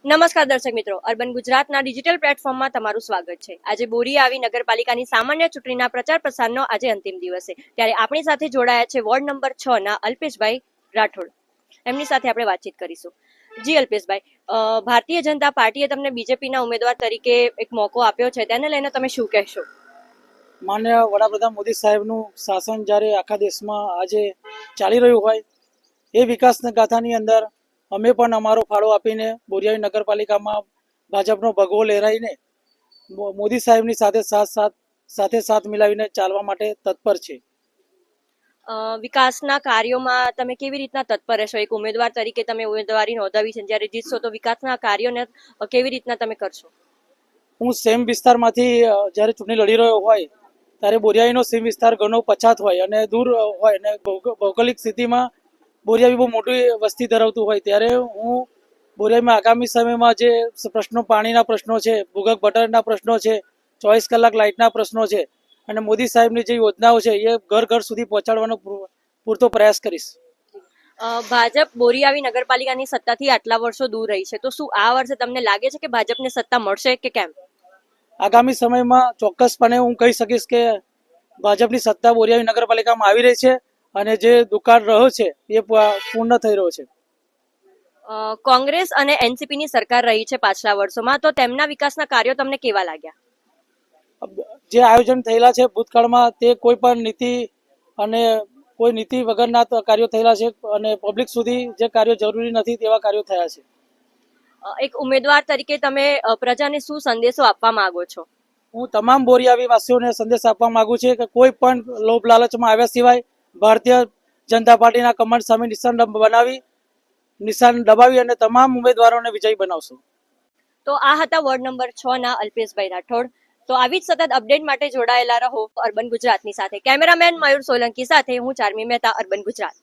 નમસ્કાર દર્શક મિત્રો, અર્બન ગુજરાતના ડિજિટલ પ્લેટફોર્મમાં તમારું સ્વાગત છે. આજે બોરીઆવી નગરપાલિકાની સામાન્ય ચૂંટણીના પ્રચાર પ્રસારનો આજે અંતિમ દિવસ છે. ત્યારે આપણી સાથે જોડાયા છે વોર્ડ નંબર 6 ના અલ્પેશભાઈ રાઠોડ. એમની સાથે આપણે વાતચીત કરીશું. જી અલ્પેશભાઈ, ભારતીય જનતા પાર્ટીએ તમને બીજેપીના ઉમેદવાર તરીકે એક મોકો આપ્યો છે, તેને લઈને તમે શું કહેશો? માન્ય વડાપ્રધાન મોદી સાહેબનું શાસન જ્યારે આખા દેશમાં આજે ચાલી રહ્યું હોય એ વિકાસના ગાથાની અંદર અમે પણ અમારો ફાળો આપીને બોરીઆવી નગરપાલિકામાં ભાજપનો ભગવો લહેરાઈને મોદી સાહેબની સાથે સાથ મિલાવીને ચાલવા માટે તત્પર છે. વિકાસના કાર્યોમાં તમે કેવી રીતના તત્પર રહેશો? એક ઉમેદવાર તરીકે તમે ઉમેદવારી નોંધાવી છે, જ્યારે જીતશો તો વિકાસના કાર્યોને કેવી રીતના તમે કરશો? હું સેમ વિસ્તારમાંથી જ્યારે ચૂંટણી લડી રહ્યો હોય ત્યારે બોરીઆવીનો સેમ વિસ્તાર ઘણો પછાત હોય અને દૂર હોય અને ભૌગોલિક સ્થિતિમાં બોરીઆવી બહુ મોટી વસ્તી ધરાવતું હોય ત્યારે હું બોરીઆવીમાં આગામી સમયમાં જે પ્રશ્નો, પાણીના પ્રશ્નો છે, ભૂગર્ભ ગટરના પ્રશ્નો છે, 24 કલાક લાઇટના પ્રશ્નો છે અને મોદી સાહેબની જે યોજનાઓ છે એ ઘર ઘર સુધી પહોંચાડવાનો પૂરતો પ્રયાસ કરીશ. ભાજપ બોરીઆવી નગરપાલિકાની સત્તાથી આટલા વર્ષો દૂર રહી છે, તો શું આ વર્ષે તમને લાગે છે કે ભાજપને સત્તા મળશે કે કેમ? આગામી સમયમાં ચોક્કસપણે હું કહી શકીશ કે ભાજપની સત્તા બોરીઆવી નગરપાલિકામાં આવી રહી છે અને જે દુકાળ રહ્યો છે એ પૂર્ણ થઈ રહ્યો છે. કોંગ્રેસ અને એનસીપી ની સરકાર રહી છે પાછલા વર્ષોમાં, તો તેમના વિકાસના કાર્યો તમને કેવા લાગ્યા? જે આયોજન થયેલા છે ભૂતકાળમાં તે કોઈ પણ નીતિ અને કોઈ નીતિ વગરના કાર્યો થયેલા છે અને પબ્લિક સુધી જે કાર્યો જરૂરી નથી તેવા કાર્યો થયા છે. એક ઉમેદવાર તરીકે તમે પ્રજાને શું સંદેશો આપવા માંગો છો? હું તમામ બોરીઆવી વાસીઓને સંદેશ આપવા માંગુ છું કે કોઈ પણ લોભ લાલચમાં આવ્યા સિવાય ભારતીય જનતા પાર્ટીના કમળ સામે નિશાન દબાવી અને તમામ ઉમેદવારોને વિજયી બનાવશું. તો આ હતા વોર્ડ નંબર 6 ના અલ્પેશભાઈ રાઠોડ. તો આવી જ સતત અપડેટ માટે જોડાયેલા રહો અર્બન ગુજરાતની સાથે. કેમેરામેન મયુર સોલંકી સાથે હું ચાર્મી મહેતા, અર્બન ગુજરાત.